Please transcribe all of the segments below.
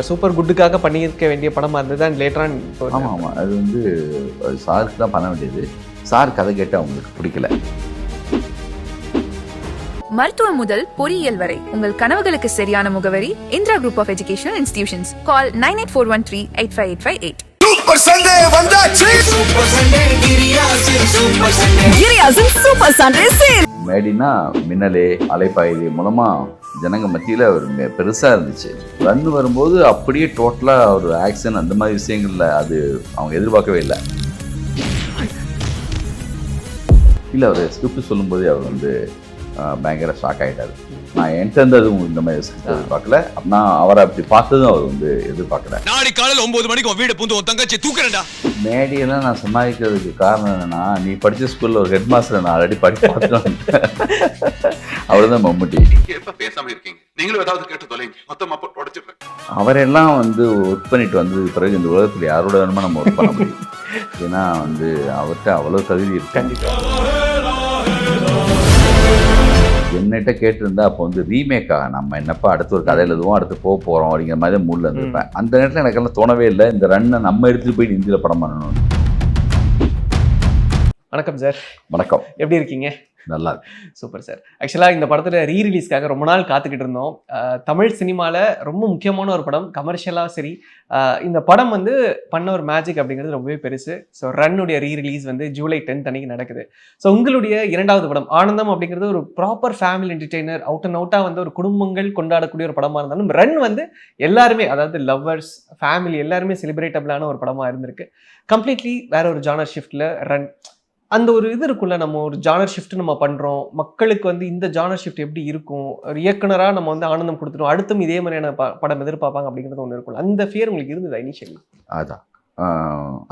Super குட்டுக்காக பண்ணியிருக்க வேண்டிய படமா இருந்தது அண்ட் லேட்டர் ஆன். ஆமாம் அது வந்து சாருக்கு தான் பண்ண வேண்டியது. சார் கதை கேட்டு அவங்களுக்கு பிடிக்கல. மருத்துவம் முதல் பொறியியல் வரை உங்கள் கனவுகளுக்கு சரியான முகவரி Indira group of educational institutions. Call 9841385858. Super Sunday வந்தாச்சு. Super Sunday Giriazin super Sunday. Giriazin super Sunday sale. மேடினா மின்னலே அலைப்பாயுதே மூலமா ஜனங்க மத்தியில் ஒரு பெருசாக இருந்துச்சு. ரன் வரும்போது அப்படியே டோட்டலாக ஒரு ஆக்ஷன் அந்த மாதிரி விஷயங்கள்ல அது அவங்க எதிர்பார்க்கவே இல்லை. இல்லை அவர் ஸ்கிரிப்ட் சொல்லும்போதே அவர் வந்து பயங்கர ஷாக் ஆகிட்டார். நான் என்கிட்ட அதுவும் இந்த மாதிரி ஸ்கிரிப்ட் எதிர்பார்க்கல. நான் அவரை அப்படி பார்த்ததும் அவர் வந்து எதிர்பார்க்கல. நாளை காலையில் 9 மணிக்கு வீடு பூந்து உன் தங்கச்சி தூக்குறேன்டா. மேடியெல்லாம் நான் சமாளிக்கிறதுக்கு காரணம் என்னன்னா, நீ படித்த ஸ்கூலில் ஒரு ஹெட் மாஸ்டர் நான் ஆல்ரெடி படித்து பார்த்துட்டேன். அவ்வளோதான் மம்முட்டி. எப்ப பேசாம இருக்கீங்க? நீங்களும் ஏதாவது கேட்டு தொலைங்க, மொத்தமா போட்டு உடைச்சிருக்கேன். அவரெல்லாம் வந்து ஒர்க் பண்ணிட்டு வந்ததுக்கு பிறகு இந்த உலகத்தில் யாரோட வேணுமோ நம்ம ஒர்க் பண்ண முடியும். ஏன்னா வந்து அவர்கிட்ட அவ்வளோ தகுதி இருக்கு. கண்டிப்பாக என்னகிட்ட கேட்டிருந்தா அப்போ வந்து ரீமேக்காக நம்ம என்னப்பா அடுத்து ஒரு கதையில் எழுதுவோம், அடுத்து போக போகிறோம் அப்படிங்கிற மாதிரி தான் மூடில் இருந்திருப்பேன். அந்த நேரத்தில் எனக்கெல்லாம் தோணவே இல்லை இந்த ரன்னை நம்ம எடுத்துகிட்டு போய் ஹிந்தியில் படம் பண்ணணும். வணக்கம் சார். வணக்கம். எப்படி இருக்கீங்க? நல்லா இருக்கு. Super sir. ஆக்சுவலாக இந்த படத்தில் ரீரிலீஸ்க்காக ரொம்ப நாள் காத்துக்கிட்டு இருந்தோம். தமிழ் சினிமாவில் ரொம்ப முக்கியமான ஒரு படம், கமர்ஷியலாக சரி. இந்த படம் வந்து பண்ண ஒரு மேஜிக் அப்படிங்கிறது ரொம்பவே பெருசு. ஸோ ரன்னுடைய ரீரிலீஸ் வந்து ஜூலை 10 அன்னைக்கு நடக்குது. ஸோ உங்களுடைய இரண்டாவது படம் ஆனந்தம் அப்படிங்கிறது ஒரு proper family entertainer, out and அவுட்டாக வந்து ஒரு குடும்பங்கள் கொண்டாடக்கூடிய ஒரு படமாக இருந்தாலும் ரன் வந்து எல்லாருமே, அதாவது லவ்வர்ஸ் ஃபேமிலி எல்லாருமே செலிப்ரேட்டபிளான ஒரு படமாக இருந்திருக்கு. கம்ப்ளீட்லி வேற ஒரு ஜானர் ஷிஃப்டில் ரன். அந்த ஒரு இது இருக்குல்ல, நம்ம ஒரு ஜானர் ஷிஃப்ட் நம்ம பண்ணுறோம், மக்களுக்கு வந்து இந்த ஜானர் ஷிஃப்ட் எப்படி இருக்கும், ஒரு இயக்குனராக நம்ம வந்து ஆனந்தம் கொடுத்துட்டோம், அடுத்தும் இதே மாதிரியான படம் எதிர்பார்ப்பாங்க அப்படிங்கிறது ஒன்று இருக்குல்ல, அந்த ஃபியர் உங்களுக்கு இருந்ததா இனிஷியலி? அதான்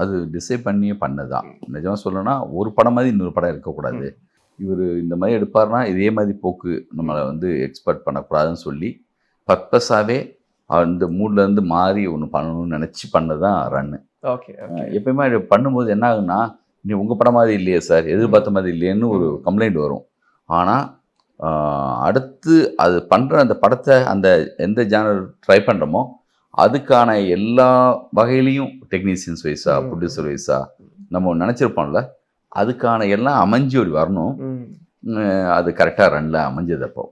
அது டிசைட் பண்ணியே பண்ணதான். நிஜமாக சொல்லணும்னா ஒரு படம் மாதிரி இன்னொரு படம் இருக்கக்கூடாது, இவர் இந்த மாதிரி எடுப்பார்னா இதே மாதிரி போக்கு நம்மளை வந்து எக்ஸ்பெக்ட் பண்ணக்கூடாதுன்னு சொல்லி பர்பஸாகவே அந்த மூட்லேருந்து மாறி ஒன்று பண்ணணும்னு நினச்சி பண்ணதான் ரன்னு. ஓகே. எப்பயுமே பண்ணும்போது என்ன ஆகுன்னா, நீ உங்கள் படம் மாதிரி இல்லையே சார், எதிர்பார்த்த மாதிரி இல்லையேன்னு ஒரு கம்ப்ளைண்ட் வரும். ஆனால் அடுத்து அது பண்ணுற அந்த படத்தை அந்த எந்த ஜானர் ட்ரை பண்ணுறோமோ அதுக்கான எல்லா வகையிலையும் டெக்னீஷியன்ஸ் வைஸா ப்ரொடியூசர் வைஸா நம்ம நினச்சிருப்போம்ல, அதுக்கான எல்லாம் அமைஞ்சு ஒரு வரணும். அது கரெக்டாக ரன்ல அமைஞ்சது. அப்போ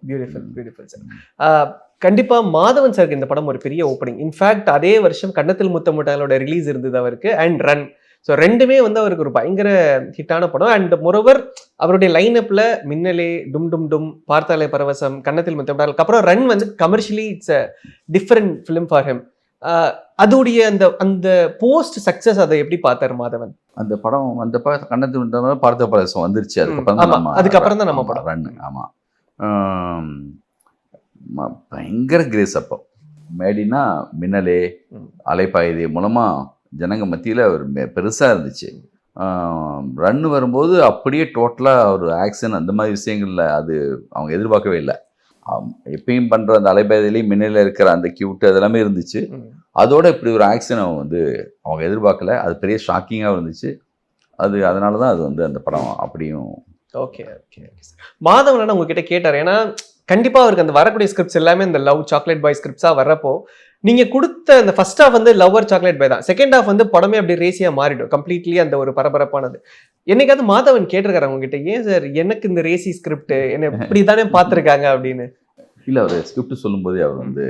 பியூட்டிஃபுல் சார். கண்டிப்பாக மாதவன் சாருக்கு இந்த படம் ஒரு பெரிய ஓப்பனிங். இன்ஃபேக்ட் அதே வருஷம் கன்னத்தில் முத்தமிட்டாலோட ரிலீஸ் இருந்தது அவருக்கு, அண்ட் ரன். ஸோ ரெண்டுமே வந்து அவருக்கு ஒரு பயங்கர ஹிட்டான படம். அண்ட் மொரோவர் அவருடைய லைனப்பில் மின்னலே, டும் டும் டும், பார்த்தாலே பரவசம், கன்னத்தில் முத்தமிட்டால், அப்புறம் ரன் வந்து commercially it's a different film for him. அதோடைய அந்த போஸ்ட் சக்ஸஸ் அதை எப்படி பார்த்தார் மாதவன்? அந்த படம் அந்த கன்னத்தில் முத்தமிட்டால் பார்த்த பரவசம் வந்துருச்சு. அதுக்கப்புறம் தான் நம்ம படம் ரன். ஆமாம், பயங்கர கிரேஸ். அப்போ மேடினா மின்னலே அலைப்பாயுதே மூலமாக ஜனங்க மத்தியில் ஒரு பெருசாக இருந்துச்சு. ரன் வரும்போது அப்படியே டோட்டலாக ஒரு ஆக்ஷன் அந்த மாதிரி விஷயங்கள்ல அது அவங்க எதிர்பார்க்கவே இல்லை. எப்பயும் பண்ணுற அந்த அலைப்பாயுதையிலையும் மின்னலில் இருக்கிற அந்த கியூட் அதெல்லாமே இருந்துச்சு. அதோட இப்படி ஒரு ஆக்ஷன் அவங்க வந்து அவங்க எதிர்பார்க்கல. அது பெரிய ஷாக்கிங்காக இருந்துச்சு. அதனால தான் அது வந்து அந்த படம் அப்படியும். ஓகே. மாதவன் உங்ககிட்ட கேட்டார், ஏன்னா கண்டிப்பாக அவருக்கு அந்த வரக்கூடிய ஸ்கிரிப்ட்ஸ் எல்லாமே இந்த லவ் சாக்லேட் பாய் ஸ்கிரிப்ட்ஸாக வர்றப்போ நீங்கள் கொடுத்த அந்த ஃபர்ஸ்ட் ஹாஃப் வந்து லவ்வர் சாக்லேட் பாய் தான், செகண்ட் ஹாஃப் வந்து படமே அப்படி ரேசியாக மாறிடும் கம்ப்ளீட்லி. அந்த ஒரு பரபரப்பானது என்னைக்காவது மாதவன் கேட்டிருக்காரு உங்ககிட்ட, ஏன் சார் எனக்கு இந்த ரேசி ஸ்கிரிப்ட் என்ன இப்படி தானே பார்த்துருக்காங்க அப்படின்னு? இல்லை, அவர் ஸ்கிரிப்ட் சொல்லும்போதே அவர் வந்து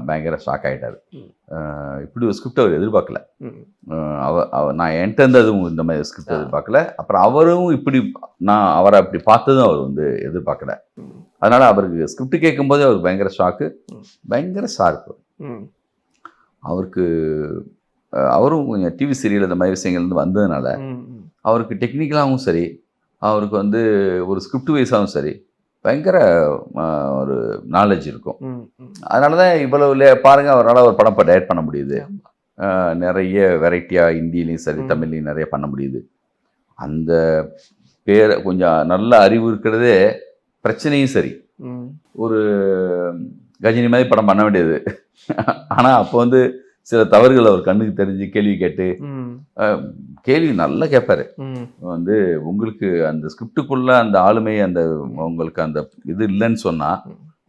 பயங்கர ஷாக் ஆகிட்டார். இப்படி ஒரு ஸ்கிரிப்ட் அவர் எதிர்பார்க்கல. நான் என்கிட்ட அதுவும் இந்த மாதிரி ஸ்கிரிப்ட் எதிர்பார்க்கல. அப்புறம் அவரும் இப்படி நான் அவரை அப்படி பார்த்ததும் அவர் வந்து எதிர்பார்க்கல. அதனால அவருக்கு ஸ்கிரிப்ட் கேட்கும்போதே அவருக்கு பயங்கர ஷாக்கு, பயங்கர ஷார்ப்பு. அவருக்கு அவரும் கொஞ்சம் டிவி சீரியல் இந்த மாதிரி விஷயங்கள்லேருந்து வந்ததுனால அவருக்கு டெக்னிக்கலாகவும் சரி, அவருக்கு வந்து ஒரு ஸ்கிரிப்ட் வைஸாகவும் சரி பயங்கர ஒரு நாலேஜ் இருக்கும். அதனால தான் இவ்வளவு பாருங்கள் அவரால் ஒரு படம் இப்போ டைரக்ட் பண்ண முடியுது. நிறைய வெரைட்டியாக ஹிந்திலையும் சரி தமிழ்லையும் நிறைய பண்ண முடியுது. அந்த பேரை கொஞ்சம் நல்ல அறிவு இருக்கிறதே பிரச்சனையும் சரி. ஒரு கஜினி மாதிரி படம் பண்ண வேண்டியது. ஆனால் அப்போ வந்து சில தவறுகள் அவர் கண்ணுக்கு தெரிஞ்சு கேள்வி கேட்டு கேள்வி நல்லா கேட்பாரு. வந்து உங்களுக்கு அந்த ஸ்கிரிப்டுக்குள்ள அந்த ஆளுமை அந்த உங்களுக்கு அந்த இது இல்லைன்னு சொன்னால்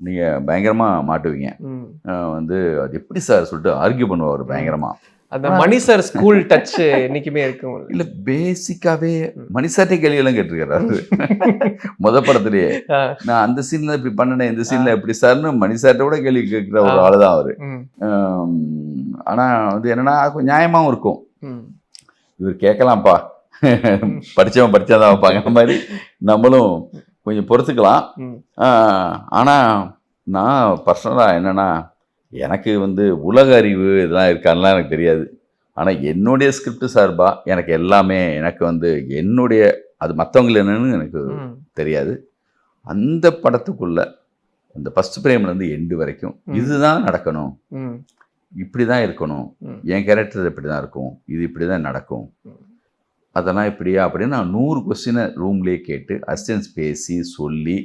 நீங்கள் பயங்கரமாக மாட்டுவீங்க. வந்து அது எப்படி சார் சொல்லிட்டு ஆர்கியூ பண்ணுவார் பயங்கரமாக. அந்த மணி சார் ஸ்கூல் டச் இன்னைக்குமே இருக்கும். இல்லை பேசிக்காகவே மணிசாட்டை கேள்வியெல்லாம் கேட்டிருக்காரு படத்துலேயே. நான் அந்த சீனில் இப்படி பண்ணினேன், இந்த சீனில் எப்படி சார்னு மணிசாட்டை கூட கேள்வி கேட்குற ஒரு ஆள் தான் அவர். ஆனால் வந்து என்னென்னா கொஞ்சம் நியாயமாகவும் இருக்கும். இவர் கேட்கலாம்ப்பா, படித்ததான் வைப்பாங்க, அந்த மாதிரி நம்மளும் கொஞ்சம் பொறுத்துக்கலாம். ஆனால் நான் பர்சனலாக என்னென்னா, எனக்கு வந்து உலக அறிவு இதெல்லாம் இருக்கான்லாம் எனக்கு தெரியாது. ஆனால் என்னுடைய ஸ்கிரிப்ட் சார்பாக எனக்கு எல்லாமே, எனக்கு வந்து என்னுடைய அது மற்றவங்க என்னன்னு எனக்கு தெரியாது. அந்த படத்துக்குள்ள அந்த ஃபர்ஸ்ட் பிரேம்லேருந்து எண்டு வரைக்கும் இதுதான் நடக்கணும், இப்படி தான் இருக்கணும், என் கேரக்டர் இப்படி தான் இருக்கும், இது இப்படி தான் நடக்கும், அதெல்லாம் இப்படியா அப்படின்னு நான் 100 கொஸ்டினை ரூம்லேயே கேட்டு அசிஸ்டன்ஸ் பேசி சொல்லி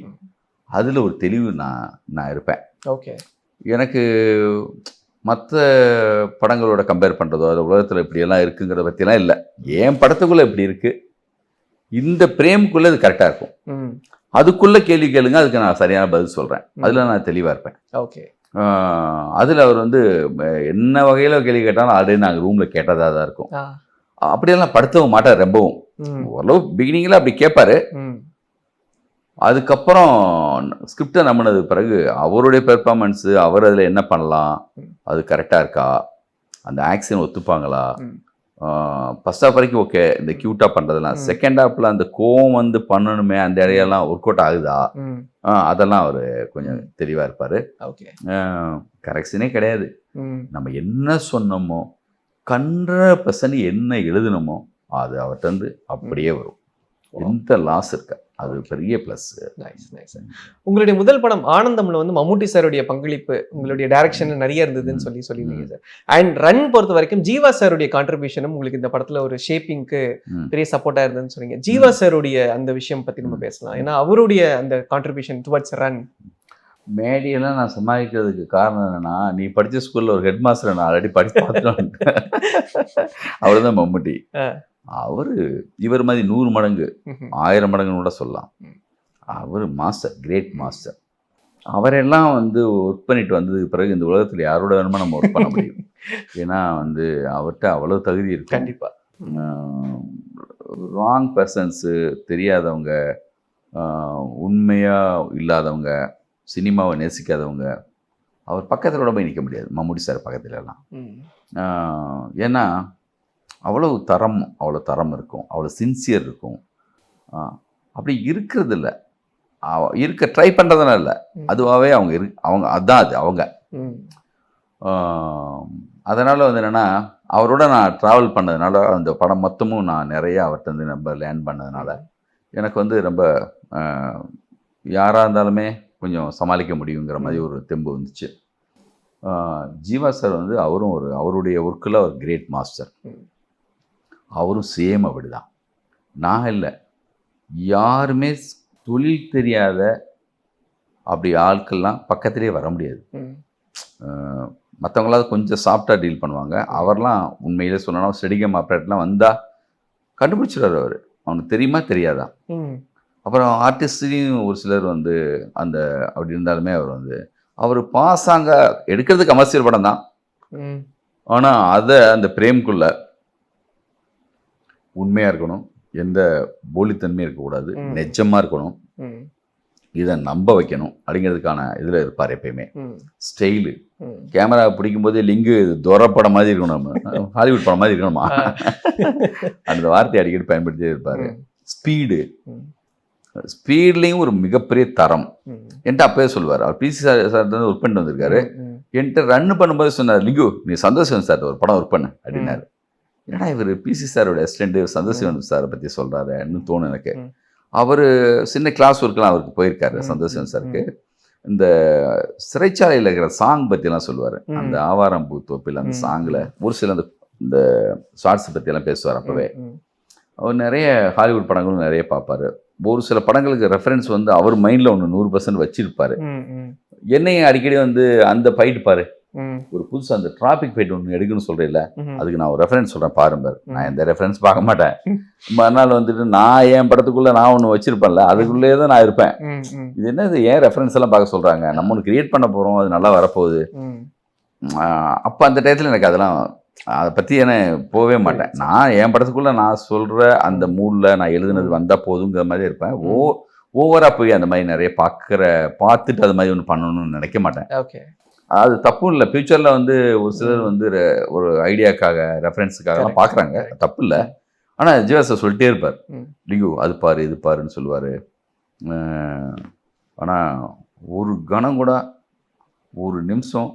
அதில் ஒரு தெளிவு நான் இருப்பேன். ஓகே. எனக்கு மற்ற படங்களோட கம்பேர் பண்ணுறதோ அது உலகத்தில் இப்படியெல்லாம் இருக்குங்கிறத பற்றிலாம் இல்லை. என் படத்துக்குள்ளே இப்படி இருக்குது, இந்த பிரேமுக்குள்ளே இது கரெக்டாக இருக்கும், அதுக்குள்ளே கேள்வி கேளுங்க, அதுக்கு நான் சரியான பதில் சொல்கிறேன், அதில் நான் தெளிவாக இருப்பேன். ஓகே. அதில் அவர் வந்து என்ன வகையில் கேள்வி கேட்டாலும் ஆல்ரெடி நாங்கள் ரூமில் கேட்டதாக தான் இருக்கும். அப்படியெல்லாம் படுத்தவும் மாட்டார் ரொம்பவும். ஓரளவு பிகினிங்கில் அப்படி கேட்பாரு. அதுக்கப்புறம் ஸ்கிரிப்டை நம்பினது பிறகு அவருடைய பெர்ஃபார்மன்ஸு, அவர் அதில் என்ன பண்ணலாம், அது கரெக்டாக இருக்கா, அந்த ஆக்ஷன் ஒத்துப்பாங்களா, ஃபர்ஸ்ட் ஹாஃப் வரைக்கும் ஓகே, இந்த க்யூட்டாக பண்ணுறதுலாம், செகண்ட் ஹாஃபில் அந்த கோவம் வந்து பண்ணணுமே அந்த இடையெல்லாம் ஒர்க் அவுட் ஆகுதா, அதெல்லாம் அவர் கொஞ்சம் தெளிவாக இருப்பார். ஓகே. கரெக்ஷனே கிடையாது, நம்ம என்ன சொன்னோமோ 100% என்ன எழுதணுமோ அது அவர்கிட்ட இருந்து அப்படியே வரும், எந்த லாஸ் இருக்கா, அது பெரிய ப்ளஸ். உங்களுடைய முதல் படம் ஆனந்தம்ல வந்து மம்முட்டி சாருடைய பங்களிப்பு உங்களுடைய டைரக்ஷன் நிறைய இருந்ததுன்னு சொல்லியிருந்தீங்க சார். அண்ட் ரன் பொறுத்த வரைக்கும் ஜீவா சாருடைய கான்ட்ரிபியூஷனும் உங்களுக்கு இந்த படத்துல ஒரு ஷேப்பிங்க்கு பெரிய சப்போர்ட்டா இருந்ததுன்னு சொன்னீங்க. ஜீவா சாருடைய அந்த விஷயம் பத்தி நம்ம பேசலாம். ஏன்னா அவருடைய அந்த கான்ட்ரிபியூஷன் டுவர்ட்ஸ் ரன். மேடியெல்லாம் நான் சமாளிக்கிறதுக்கு காரணம் என்னன்னா, நீ படித்த ஸ்கூலில் ஒரு ஹெட் மாஸ்டர் நான் ஆல்ரெடி படித்து பார்த்துட்டேன். அவர் தான் மம்முட்டி. அவர் இவர் மாதிரி 100 மடங்கு 1000 மடங்குன்னு கூட சொல்லலாம். அவர் மாஸ்டர், கிரேட் மாஸ்டர். அவரெல்லாம் வந்து ஒர்க் பண்ணிட்டு வந்ததுக்கு பிறகு இந்த உலகத்தில் யாரோட வேணுமோ நம்ம ஒர்க் பண்ண முடியும். ஏன்னா வந்து அவர்கிட்ட அவ்வளோ தகுதி இருக்கு. கண்டிப்பாக ராங் பர்சன்ஸு, தெரியாதவங்க, உண்மையாக இல்லாதவங்க, சினிமாவை நேசிக்காதவங்க அவர் பக்கத்தில் கூட போய் நிற்க முடியாது, மம்முட்டி சார் பக்கத்துலலாம். ஏன்னா அவ்வளோ தரம் இருக்கும், அவ்வளோ சின்சியர் இருக்கும். அப்படி இருக்கிறது இல்லை, இருக்க ட்ரை பண்ணுறதுனால இல்லை, அதுவாகவே அவங்க அதுதான் அது அவங்க. அதனால் வந்து என்னென்னா அவரோட நான் ட்ராவல் பண்ணதுனால அந்த படம் மொத்தமும் நான் நிறைய அவர்கிட்ட வந்து நம்ம லேர்ன் பண்ணதுனால எனக்கு வந்து ரொம்ப யாராக இருந்தாலுமே கொஞ்சம் சமாளிக்க முடியுங்கிற மாதிரி ஒரு தெம்பு வந்துச்சு. ஜீவா சார் வந்து அவருடைய ஒர்க்கில் ஒரு கிரேட் மாஸ்டர். அவரும் சேம் அப்படி தான். நான் இல்லை, யாருமே தொழில் தெரியாத அப்படி ஆட்கள்லாம் பக்கத்திலே வர முடியாது. மற்றவங்களாவது கொஞ்சம் சாஃப்டாக டீல் பண்ணுவாங்க. அவர்லாம் உண்மையிலே சொல்லணும், ஸ்டெடிகம் ஆப்ரேட்லாம் வந்தால் கண்டுபிடிச்சிடுறாரு அவர், அவனுக்கு தெரியுமா தெரியாதா. அப்புறம் ஆர்டிஸ்டையும் ஒரு சிலர் வந்து அந்த அப்படி இருந்தாலுமே அவர் பாசாங்க எடுக்கிறது கமர்ஷியல் படம் தான். ஆனால் அதை அந்த பிரேம்குள்ள உண்மையாக இருக்கணும், எந்த போலித்தன்மையும் இருக்கக்கூடாது, நெஜமாக இருக்கணும், இதை நம்ப வைக்கணும் அப்படிங்கிறதுக்கான இதில் இருப்பார் எப்பயுமே. ஸ்டைலு, கேமரா பிடிக்கும்போதே லிங்கு துரப்படம் மாதிரி இருக்கணும், நம்ம ஹாலிவுட் படம் மாதிரி இருக்கணுமா அந்த வார்த்தையை அடிக்கடி பயன்படுத்தியே இருப்பார். ஸ்பீட்லேயும் ஒரு மிகப்பெரிய தரம். என்கிட்ட அப்பவே சொல்லுவார், அவர் பிசி சார் தான் ஒர்க் பண்ணிட்டு வந்திருக்காரு, என்கிட்ட ரன் பண்ணும்போது சொன்னார், லிங்கு நீ சந்தோஷம் சார் ஒரு படம் ஒர்க் பண்ண அப்படின்னாரு. ஏன்னா இவர் பிசி சாரோட அசிஸ்டண்ட் சந்தோஷம் சாரை பற்றி சொல்கிறாருன்னு தோணும் எனக்கு. அவர் சின்ன கிளாஸ் ஒர்க்கெலாம் அவருக்கு போயிருக்காரு சந்தோஷம் சாருக்கு. இந்த சிறைச்சாலையில் இருக்கிற சாங் பற்றிலாம் சொல்லுவார், அந்த ஆவாரம் பூ தோப்பில் அந்த சாங்கில் ஒரு சில இந்த ஷார்ட்ஸ் பற்றியெல்லாம் பேசுவார். அப்போவே அவர் நிறைய ஹாலிவுட் படங்களும் நிறைய பார்ப்பார். ஒரு சில படங்களுக்கு ரெஃபரன்ஸ் வந்து அவர் மைண்டில் ஒன்று 100% வச்சிருப்பார். என்னையும் அடிக்கடி வந்து அந்த ஃபைட் பாரு, ஒரு புதுசாக அந்த டிராபிக் ஃபைட் ஒன்று எடுக்கணும்னு சொல்கிறேன்ல, அதுக்கு நான் ஒரு ரெஃபரன்ஸ் சொல்கிறேன் பாருங்க. நான் எந்த ரெஃபரன்ஸ் பார்க்க மாட்டேன். மறுநாள் வந்துட்டு நான் என் படத்துக்குள்ளே நான் ஒன்று வச்சிருப்பேன்ல, அதுக்குள்ளேயே தான் நான் இருப்பேன். இது என்ன, இது ஏன் ரெஃபரன்ஸ் எல்லாம் பார்க்க சொல்கிறாங்க, நம்ம ஒன்று கிரியேட் பண்ண போகிறோம், அது நல்லா வரப்போகுது. அப்போ அந்த டயத்தில் எனக்கு அதெல்லாம் அதை பற்றி என்ன போகவே மாட்டேன். நான் என் படத்துக்குள்ளே நான் சொல்கிற அந்த மூடில் நான் எழுதுனது வந்தால் போதுங்கிற மாதிரி இருப்பேன். ஓவராக போய் அந்த மாதிரி நிறைய பார்த்துட்டு அது மாதிரி ஒன்று பண்ணணும்னு நினைக்க மாட்டேன். ஓகே, அது தப்பும் இல்லை. ஃபியூச்சரில் வந்து ஒரு சிலர் வந்து ஒரு ஐடியாக்காக ரெஃபரன்ஸுக்காகலாம் பார்க்குறாங்க, தப்பு இல்லை. ஆனால் ஜீவா சார் சொல்லிட்டே இருப்பார், டிகு அது பாரு இது பாருன்னு சொல்லுவார். ஆனால் ஒரு கணம் கூட, ஒரு நிமிஷம்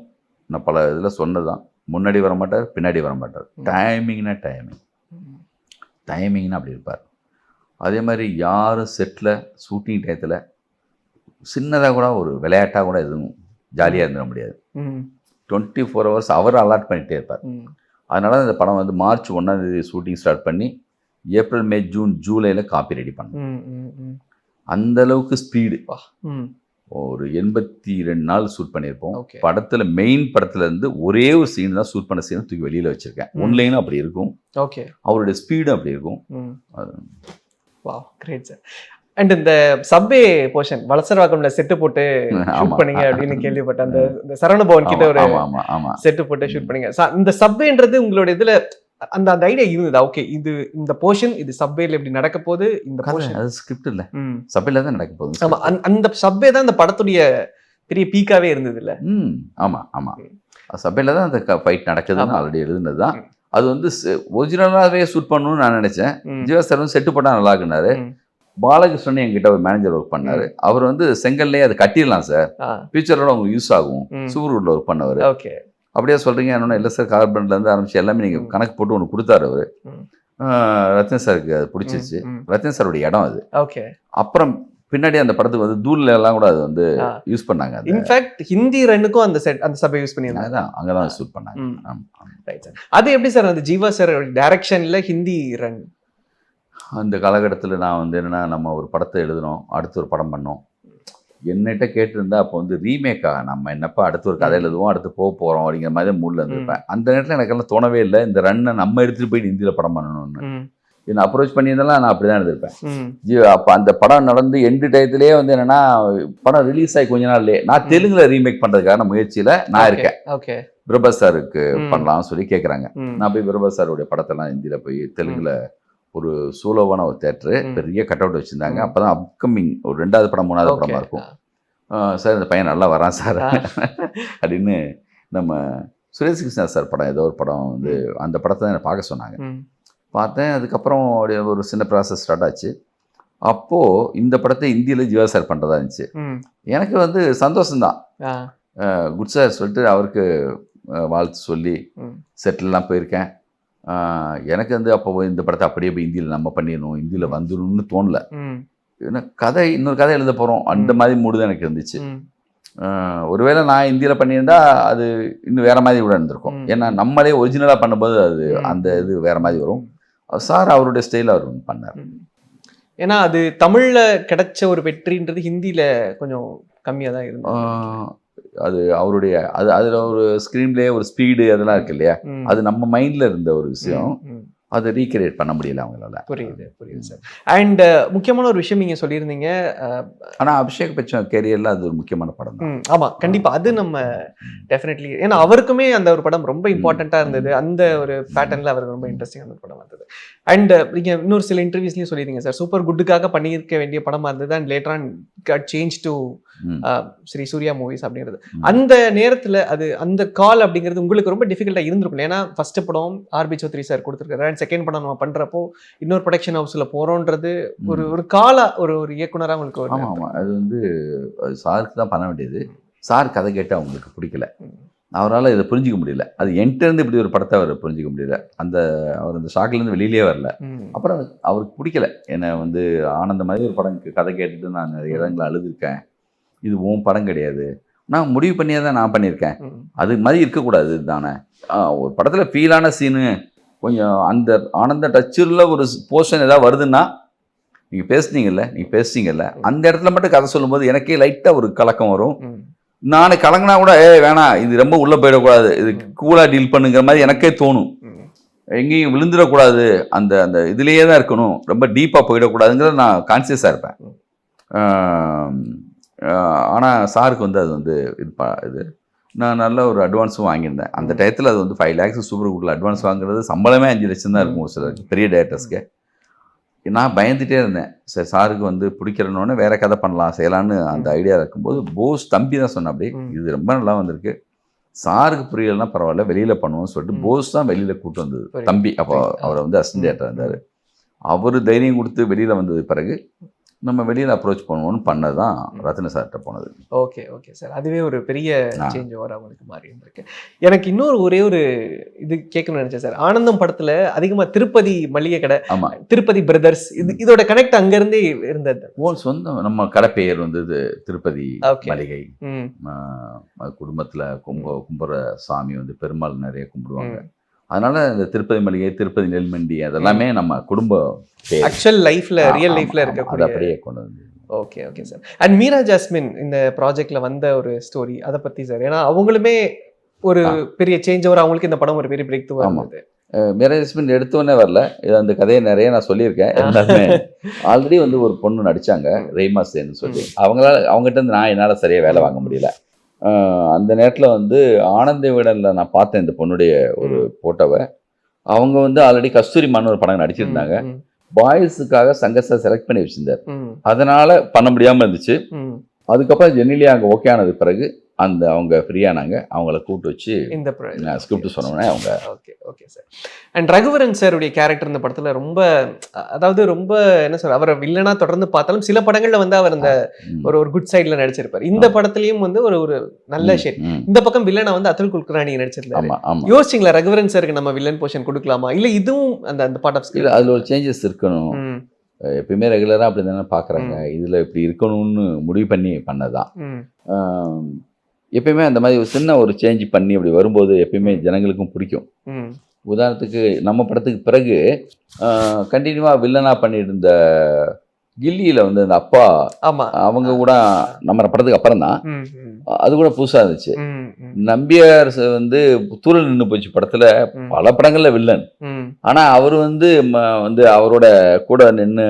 நான் பல இதில் சொன்னதான், முன்னாடி வர மாட்டார், பின்னாடி வர மாட்டார். டைமிங்னா அப்படி இருப்பார். அதே மாதிரி யாரும் செட்டில் ஷூட்டிங் டயத்தில் சின்னதாக கூட ஒரு விளையாட்டாக கூட எதுவும் ஜாலியாக இருந்துட முடியாது. 24 hours அவர் அலாட் பண்ணிகிட்டே இருப்பார். அதனால இந்த படம் வந்து March 1 ஷூட்டிங் ஸ்டார்ட் பண்ணி April, May, June, Julyல காப்பி ரெடி பண்ணோம். அந்த அளவுக்கு ஸ்பீடு. ஒரு 82 நாள் ஷூட் பண்ணியிருப்போம். படத்தில் மெயின் படத்துல இருந்து ஒரே ஒரு சீன் தான் ஷூட் பண்ண சீன் தூக்கி வெளியில் வச்சிருக்கேன். ஒன்லைனும் அப்படி இருக்கும். ஓகே, அவருடைய ஸ்பீடும் அப்படி இருக்கும். Wow, great sir. அண்ட் இந்த சப்வே போர்ஷன் வலசரவாக்கம்ல செட்டு போட்டு ஷூட் பண்ணீங்க அப்படின்னு கேள்விப்பட்டேன். அந்த சரவண பவன் கிட்ட ஒரு செட்டு போட்டு ஷூட் பண்ணீங்க. இந்த சப்வேன்றது உங்களோட இதுல அந்த ஐடியா இருந்ததா? ஓகே, இது இந்த போர்ஷன் இது சப்வேல இப்படி நடக்க போகுது, இந்த போர்ஷன் அது ஸ்கிரிப்ட் இல்ல, சப்வேல தான் நடக்க போகுது. ஆமா, அந்த சப்வே தான் இந்த படத்துடைய பெரிய பீக்காவே இருந்தது இல்ல? ஆமா ஆமா, சப்வேல தான் அந்த ஃபைட் நடக்குதுன்னு ஆல்ரெடி எழுதுனதுதான். அது வந்து ஒரிஜினலாவே ஷூட் பண்ணணும்னு நான் நினைச்சேன். ஜீவா சார் வந்து செட்டு போட்டா நல்லா இருக்குனாரு. பாலகிருஷ்ணன் என்கிட்ட ஒரு மேனேஜர் ஒர்க் பண்ணாரு. அவர் வந்து செங்கல்லே அது கட்டிடலாம் சார், ஃபியூச்சரோட உங்களுக்கு யூஸ் ஆகும், சூரூர்ல ஒர்க் பண்ணவர். ஓகே, அப்படியே சொல்றீங்க. என்னன்னா இல்லை சார், கார்பன்ல இருந்து ஆரம்பிச்சு எல்லாமே நீங்க கணக்கு போட்டு ஒன்று கொடுத்தாரு அவரு. ரத்ன சாருக்கு அது பிடிச்சிச்சு. ரத்ன சாருடைய இடம் அது. ஓகே, அப்புறம் பின்னாடி அந்த படத்துக்கு வந்து தூள்ல எல்லாம் கூட அது வந்து யூஸ் பண்ணாங்க. இன்ஃபேக்ட் ஹிந்தி ரன்னுக்கும் அந்த சபை யூஸ் பண்ணியிருந்தாங்க. அங்கதான் ஷூட் பண்ணாங்க. அது எப்படி சார் அந்த ஜீவா சார் டைரக்ஷன்ல ஹிந்தி ரன்? அந்த காலகட்டத்தில் நான் வந்து என்னன்னா, நம்ம ஒரு படத்தை எழுதணும், அடுத்து ஒரு படம் பண்ணோம். என்னகிட்ட கேட்டிருந்தா அப்போ வந்து ரீமேக்கா, நம்ம என்னப்பா அடுத்து ஒரு கதை எழுதுவோம், அடுத்து போகிறோம் அப்படிங்கிற மாதிரி மூடில் இருந்திருப்பேன். அந்த நேரத்தில் எனக்கெல்லாம் தோணவே இல்லை இந்த ரன்னை நம்ம எடுத்துகிட்டு போயிட்டு ஹிந்தியில் படம் பண்ணணும்னு. என்னை அப்ரோச் பண்ணியிருந்தாலும் நான் அப்படி தான் எழுதிருப்பேன். அப்போ அந்த படம் நடந்து எண்டு டயத்துலேயே வந்து என்னென்னா, படம் ரிலீஸ் ஆகி கொஞ்ச நாள்லேயே நான் தெலுங்குல ரீமேக் பண்ணுறதுக்கான முயற்சியில் நான் இருக்கேன். ஓகே, பிரபாஸ் சாருக்கு பண்ணலாம்னு சொல்லி கேட்குறாங்க. நான் போய் பிரபாஸ் சாருடைய படத்தெல்லாம் ஹிந்தியில் போய் தெலுங்குல ஒரு சோலோவான ஒரு தேட்டரு, பெரிய கட் அவுட் வச்சுருந்தாங்க. அப்போ தான் அப்கமிங் ஒரு 2வது படம் 3வது படமாக இருக்கும். சார் இந்த பையன் நல்லா வரான் சார் அப்படின்னு நம்ம சுரேஷ் கிருஷ்ணா சார் படம் ஏதோ ஒரு படம் வந்து அந்த படத்தை தான் என்னை பார்க்க சொன்னாங்க. பார்த்தேன். அதுக்கப்புறம் ஒரு சின்ன ப்ராசஸ் ஸ்டார்ட் ஆச்சு. அப்போது இந்த படத்தை ஹிந்தியில் ஜீவா சார் பண்ணுறதா இருந்துச்சு. எனக்கு வந்து சந்தோஷம்தான். குட் சார் சொல்லிட்டு அவருக்கு வாழ்த்து சொல்லி செட்டில்லாம் போயிருக்கேன். எனக்கு வந்து அப்போ இந்த படத்தை அப்படியே போய் ஹிந்தியில் நம்ம பண்ணிடணும், ஹிந்தியில் வந்துடணும்னு தோணல. ஏன்னா கதை இன்னொரு கதை எழுத போகிறோம் அந்த மாதிரி மூடு தான் எனக்கு இருந்துச்சு. ஒருவேளை நான் ஹிந்தியில் பண்ணியிருந்தா அது இன்னும் வேற மாதிரி கூட இருந்திருக்கும். ஏன்னா நம்மளே ஒரிஜினலாக பண்ணும்போது அது அந்த இது வேற மாதிரி வரும். சார் அவருடைய ஸ்டைல் அவர் பண்ணார். ஏன்னா அது தமிழில் கிடைச்ச ஒரு வெற்றின்றது ஹிந்தியில் கொஞ்சம் கம்மியாக தான் இருந்தது. அது அவருடைய அதில் ஒரு ஸ்க்ரீன்லேயே ஒரு ஸ்பீடு அதெல்லாம் இருக்கு இல்லையா, அது நம்ம மைண்டில் இருந்த ஒரு விஷயம். அதை ரீக்ரியேட் பண்ண முடியல அவங்களால. புரியுது சார். அண்ட் முக்கியமான ஒரு விஷயம் நீங்கள் சொல்லியிருந்தீங்க. ஆனால் அபிஷேக் பச்சன் கேரியரில் அது ஒரு முக்கியமான படம் தான். ஆமாம், கண்டிப்பாக அது நம்ம டெஃபினெட்லி, ஏன்னா அவருக்குமே அந்த ஒரு படம் ரொம்ப இம்பார்ட்டண்ட்டாக இருந்தது. அந்த ஒரு பேட்டர்னில் அவருக்கு ரொம்ப இன்ட்ரெஸ்டிங்கான ஒரு படம் வந்தது. அண்ட் நீங்கள் இன்னொரு சில இன்டர்வியூஸ்லையும் சொல்லியிருந்தீங்க சார், சூப்பர் குட்டுக்காக பண்ணியிருக்க வேண்டிய படமாக இருந்தது. And later on got change to Sri Suriya movies அப்படிங்கிறது. அந்த நேரத்தில் அது அந்த கால் அப்படிங்கிறது உங்களுக்கு ரொம்ப டிஃபிகல்ட்டாக இருந்திருக்கும். ஏன்னா ஃபர்ஸ்ட் படம் ஆர்பி சௌத்ரி சார் கொடுத்துருக்காரு. அண்ட் செகண்ட் படம் நம்ம பண்ணுறப்போ இன்னொரு ப்ரொடக்ஷன் ஹவுஸில் போகிறோன்றது ஒரு கால ஒரு இயக்குனராக உங்களுக்கு ஒரு. ஆமாம், அது வந்து சாருக்கு தான் பண்ண வேண்டியது. சார் கதை கேட்டு அவங்களுக்கு பிடிக்கல, அவரால் இதை புரிஞ்சிக்க முடியல. அது என்கிட்டருந்து இப்படி ஒரு படத்தை அவர் புரிஞ்சிக்க முடியல. அவர் அந்த ஷாக்லேருந்து வெளியிலே வரல. அப்புறம் அவருக்கு பிடிக்கல. என்னை வந்து ஆனந்த மாதிரி ஒரு படம் கதை கேட்டுட்டு நான் நிறைய இடங்களை அழுதுருக்கேன். இது உன் படம் கிடையாது, நான் முடிவு பண்ணியே தான் நான் பண்ணியிருக்கேன், அது மாதிரி இருக்கக்கூடாது தானே. ஒரு படத்தில் ஃபீலான சீனு கொஞ்சம் அந்த ஆனந்த டச்சில் ஒரு போர்ஷன் ஏதாவது வருதுன்னா, நீங்கள் பேசுனீங்கல்ல அந்த இடத்துல மட்டும் கதை சொல்லும்போது எனக்கே லைட்டாக ஒரு கலக்கம் வரும். நான் கலங்கினா கூட வேணாம் இது ரொம்ப உள்ளே போயிடக்கூடாது, இது கூலாக டீல் பண்ணுங்கிற மாதிரி எனக்கே தோணும். எங்கேயும் விழுந்துடக்கூடாது, அந்த அந்த இதுலேயே தான் இருக்கணும், ரொம்ப டீப்பாக போயிடக்கூடாதுங்கிறத நான் கான்சியஸாக இருப்பேன். ஆனால் சாருக்கு வந்து அது வந்து இது நான் நல்ல ஒரு அட்வான்ஸும் வாங்கியிருந்தேன் அந்த டயத்தில். அது வந்து 5 lakhs சூப்பர் குட்டில் அட்வான்ஸ் வாங்குறது சம்பளமே 5 லட்சம் தான் இருக்கும் ஒரு சிலருக்கு, பெரிய டேரக்டர்ஸ்க்கு. நான் பயந்துகிட்டே இருந்தேன். சரி சாருக்கு வந்து பிடிக்கிறனோடனே வேற கதை பண்ணலாம் செய்யலான்னு அந்த ஐடியா இருக்கும்போது போஸ் தம்பி தான் சொன்ன, அப்படி இது ரொம்ப நல்லா வந்திருக்கு, சாருக்கு புரியலைன்னா பரவாயில்ல வெளியில் பண்ணுவோம்னு சொல்லிட்டு போஸ் தான் வெளியில் கூப்பிட்டு வந்தது. தம்பி அப்போ அவரை வந்து அசிஸ்டன்ட் டைரக்டர் இருந்தார். அவர் தைரியம் கொடுத்து வெளியில் வந்தது பிறகு நம்ம வெளியில் அப்ரோச் பண்ணுவோம்னு பண்ணதான் ரத்ன சார்கிட்ட போனது. ஓகே ஓகே சார், அதுவே ஒரு பெரிய சேஞ்ச் ஓவர் அவங்களுக்கு மாறி இருந்திருக்கு. எனக்கு இன்னொரு ஒரே ஒரு இது கேட்கணும்னு நினைச்சேன் சார். ஆனந்தம் படத்துல அதிகமா திருப்பதி மளிகை கடை, திருப்பதி பிரதர்ஸ், இதோட கனெக்ட் அங்கிருந்தே இருந்தது. சொந்தம் நம்ம கடை பெயர் வந்து திருப்பதி மளிகை. குடும்பத்துல கும்புற சாமி வந்து பெருமாள் நிறைய கும்பிடுவாங்க, அதனால இந்த திருப்பதி மளிகை, திருப்பதி நெல்மண்டி அதெல்லாமே நம்ம குடும்ப ஆக்சுவல் லைஃப்ல ரியல் லைஃப்ல இருக்கக்கூடிய அப்படியே கொண்டு வந்து. Okay okay sir. And Meera jasmine இந்த ப்ராஜெக்ட்ல வந்த ஒரு ஸ்டோரி அதை பத்தி சார், ஏன்னா அவங்களுமே ஒரு பெரிய சேஞ்ச் ஓவர், அவங்களுக்கு இந்த படம் ஒரு பெரிய பிரேக் த்ரூ ஆகுது. மீரா ஜாஸ்மின் எடுத்தோடனே வரல, அந்த கதையை நிறைய நான் சொல்லியிருக்கேன். எல்லாருமே ஆல்ரெடி வந்து ஒரு பொண்ணு நடிச்சாங்க ரேமா சேன்னு சொல்லி, அவங்ககிட்ட இருந்து என்னால் சரியாக வேலை வாங்க முடியல. அந்த நேரத்தில் வந்து ஆனந்த விடனில் நான் பார்த்தேன் இந்த பொண்ணுடைய ஒரு ஃபோட்டோவை. அவங்க வந்து ஆல்ரெடி கஸ்தூரிமான்னு ஒரு படம் நடிச்சிருந்தாங்க. பாய்ஸுக்காக சங்கர் செலக்ட் பண்ணி வச்சிருந்தார், அதனால பண்ண முடியாமல் இருந்துச்சு. அதுக்கப்புறம் ஜெனிலியா அங்கே ஓகே ஆனது பிறகு அந்த அவங்க ஃப்ரீயானாங்க, அவங்கள கூப்பிட்டு வச்சு இந்த ஸ்கிரிப்ட் சொன்னோன்னே அவங்க. Okay okay sir. And Raghuvaran சாருடைய கேரக்டர் இந்த படத்தில் ரொம்ப, அதாவது ரொம்ப என்ன சார், அவரை வில்லனா தொடர்ந்து பார்த்தாலும் சில படங்கள்ல வந்து அவர் அந்த ஒரு குட் சைட்ல நடிச்சிருப்பார். இந்த படத்துலயும் வந்து ஒரு நல்ல ஷேட். இந்த பக்கம் வில்லனா வந்து அதுல் குல்கர்னி நடிச்சிருந்தாரு. யோசிச்சிங்களா ரகுவரன் சாருக்கு நம்ம வில்லன் போர்ஷன் கொடுக்கலாமா, இல்ல இதுவும் அந்த பார்ட் ஆஃப் இல்ல அதுல ஒரு சேஞ்சஸ் இருக்கணும், எப்பயுமே ரெகுலரா அப்படி தானே பாக்குறாங்க, இதுல இப்படி இருக்கணும்னு முடிவு பண்ணி பண்ணதான். எப்பயுமே அந்த மாதிரி ஒரு சின்ன ஒரு சேஞ்ச் பண்ணி அப்படி வரும்போது எப்பயுமே ஜனங்களுக்கும் பிடிக்கும். உதாரணத்துக்கு நம்ம படத்துக்கு பிறகு கண்டினியூவாக வில்லனா பண்ணிட்டு இருந்த கில்லியில் வந்து அந்த அப்பா அவங்க கூட நம்ம படத்துக்கு அப்புறம் தான் அது கூட புதுசாக இருந்துச்சு. நம்பியார் வந்து தூரல் நின்று போச்சு படத்தில், பல படங்களில் வில்லன், ஆனால் அவர் வந்து அவரோட கூட நின்று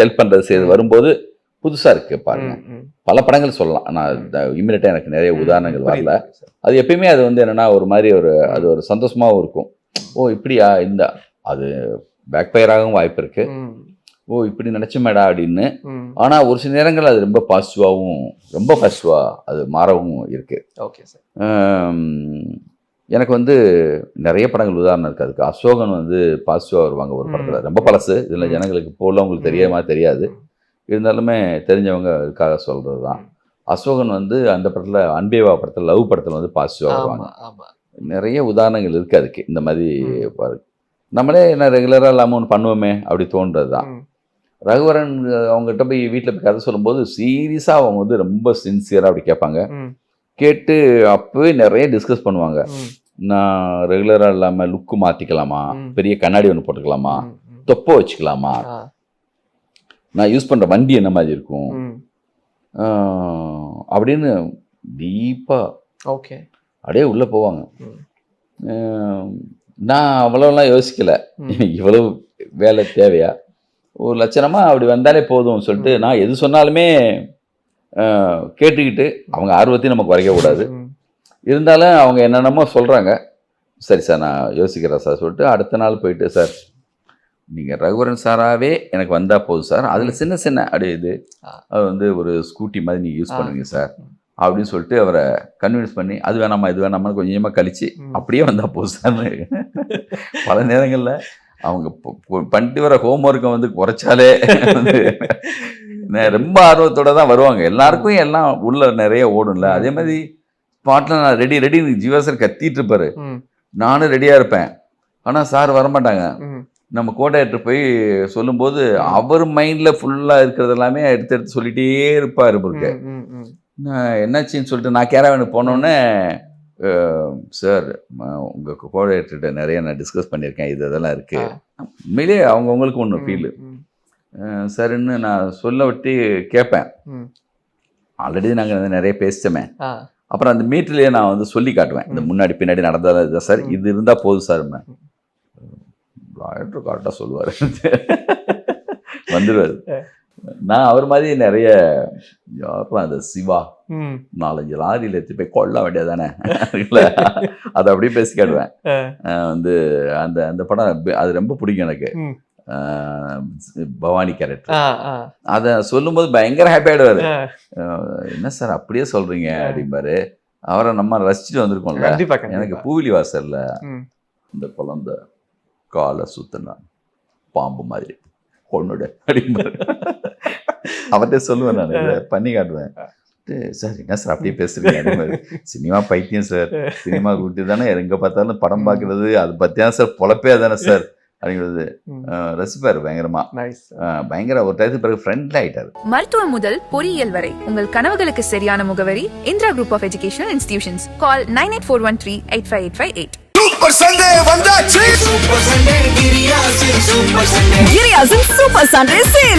ஹெல்ப் பண்ணுறது செய்து வரும்போது புதுசாக இருக்கு பாருங்க. பல படங்கள் சொல்லலாம், நான் இமீடியட்டாக எனக்கு நிறைய உதாரணங்கள் வரல. அது எப்பயுமே அது வந்து என்னன்னா ஒரு மாதிரி அது ஒரு சந்தோஷமாகவும் இருக்கும். ஓ இப்படியா, இந்த அது பேக் ஃபயராகவும் வாய்ப்பு இருக்கு, ஓ இப்படி நினைச்சமேடா அப்படின்னு. ஆனா ஒரு சில நேரங்கள் அது ரொம்ப பாசிட்டிவா அது மாறவும் இருக்கு. Okay sir. எனக்கு வந்து நிறைய படங்கள் உதாரணம் இருக்கு அதுக்கு. அசோகன் வந்து பாசிட்டிவா வருவாங்க ஒரு படத்துல, ரொம்ப பழசு, இதுல ஜனங்களுக்கு இப்போ உள்ளவங்களுக்கு தெரியாது, இருந்தாலுமே தெரிஞ்சவங்க இதுக்காக சொல்றது தான். அசோகன் வந்து அந்த படத்துல அன்பேவா படத்துல லவ் படத்துல வந்து பாசிட்டிவா வருவாங்க. நிறைய உதாரணங்கள் இருக்கு அதுக்கு. இந்த மாதிரி நம்மளே என்ன ரெகுலரா இல்லாம ஒன்று பண்ணுவோமே அப்படி தோன்றது தான். ரகுவரன் அவங்ககிட்ட போய் வீட்டில் போய் கதை சொல்லும்போது சீரியஸா அவங்க வந்து ரொம்ப சின்சியரா அப்படி கேட்பாங்க. கேட்டு அப்பவே நிறைய டிஸ்கஸ் பண்ணுவாங்க. நான் ரெகுலரா இல்லாம லுக்கு மாத்திக்கலாமா, பெரிய கண்ணாடி ஒன்று போட்டுக்கலாமா, தொப்பை வச்சுக்கலாமா, நான் யூஸ் பண்ணுற வண்டி என்ன மாதிரி இருக்கும் அப்படின்னு டீப்பாக ஓகே அப்படியே உள்ளே போவாங்க. நான் அவ்வளோலாம் யோசிக்கலை, இவ்வளவு வேலை தேவையா, ஒரு லட்சணமாக அப்படி வந்தாலே போதும் சொல்லிட்டு நான் எது சொன்னாலுமே கேட்டுக்கிட்டு அவங்க ஆர்வத்தையும் நமக்கு குறைக்கக்கூடாது. இருந்தாலும் அவங்க என்னென்னமோ சொல்கிறாங்க, சரி சார் நான் யோசிக்கிறேன் சார் சொல்லிட்டு அடுத்த நாள் போயிட்டு, சார் நீங்கள் ரகுவரன் சாராகவே எனக்கு வந்தால் போதும் சார், அதில் சின்ன அப்படியே அது வந்து ஒரு ஸ்கூட்டி மாதிரி நீங்கள் யூஸ் பண்ணுவீங்க சார் அப்படின்னு சொல்லிட்டு அவரை கன்வின்ஸ் பண்ணி அது வேணாமா இது வேணாமான்னு கொஞ்சமாக கழிச்சு அப்படியே வந்தால் போதும் சார். பல நேரங்களில் அவங்க பண்ணிட்டு வர ஹோம்ஒர்க்கை வந்து குறைச்சாலே வந்து ரொம்ப ஆர்வத்தோடு தான் வருவாங்க. எல்லாருக்கும் எல்லாம் உள்ள நிறைய ஓடும்ல, அதே மாதிரி ஸ்பாட்டில் நான் ரெடி ஜீவா சார் கத்திட்டு இருப்பாரு, நானும் ரெடியாக இருப்பேன், ஆனால் சார் வரமாட்டாங்க. நம்ம கோடையாட்டு போய் சொல்லும்போது அவர் மைண்டில் ஃபுல்லாக இருக்கிறது எல்லாமே எடுத்து சொல்லிகிட்டே இருப்பார். இருக்கு என்னாச்சின்னு சொல்லிட்டு நான் கேரவனுக்கு போனோடனே, சார் உங்கள் கோடையாட்டு நிறைய நான் டிஸ்கஸ் பண்ணியிருக்கேன், இதெல்லாம் இருக்குது, உண்மையிலேயே அவங்கவுங்களுக்கு ஒன்று ஃபீலு சரின்னு நான் சொல்ல விட்டு கேட்பேன். ஆல்ரெடி நாங்கள் நிறைய பேசிட்டோமே, அப்புறம் அந்த மீட்டர்லேயே நான் வந்து சொல்லி காட்டுவேன், இந்த முன்னாடி பின்னாடி நடந்ததா இதுதான் சார், இது இருந்தால் போதும் சார். லாயர் கரெக்டாக சொல்லுவார், வந்துடுவார். நான் அவர் மாதிரி நிறைய யாரும் அந்த சிவா 4-5 லாரியில் எடுத்து போய் கொள்ள வேண்டியதானே அதை அப்படியே பேசி காட்டுவேன். வந்து அந்த அந்த படம் அது ரொம்ப பிடிக்கும் எனக்கு. பவானி கேரக்டர் அதை சொல்லும்போது பயங்கர ஹாப்பி ஆயிடுவாரு. என்ன சார் அப்படியே சொல்றீங்க அப்படிம்பாரு. அவரை நம்ம ரசிச்சுட்டு வந்திருக்கோம்ல. எனக்கு பூவிலி வாசல்ல இந்த குழந்தை காலை சுத்தினா பாம்பு மாதிரி பொண்ணுட அப்படிம்பாரு. அவர்கிட்ட சொல்லுவேன், நான் இதை பண்ணி காட்டுவேன். சார் என்ன சார் அப்படியே பேசுறீங்க, சினிமா பைத்தியம் சார், சினிமா கூட்டி தானே எங்க பார்த்தாலும் படம் பார்க்கறது, அது பத்தியா சார் பொழப்பே தானே சார் அப்படிங்கிறது ரசிப்பார் பயங்கரமா. பயங்கர ஒரு டயத்துக்கு பிறகு ஃப்ரெண்ட்ல ஆயிட்டாரு. மருத்துவம் முதல் பொறியியல் வரை உங்கள் கனவுகளுக்கு சரியான முகவரி Indira group of educational institutions. Call 9841385858. Super Sunday வந்தாச்சு, super Sunday Giriazin super Sunday Giriazin Super Sunday Sale.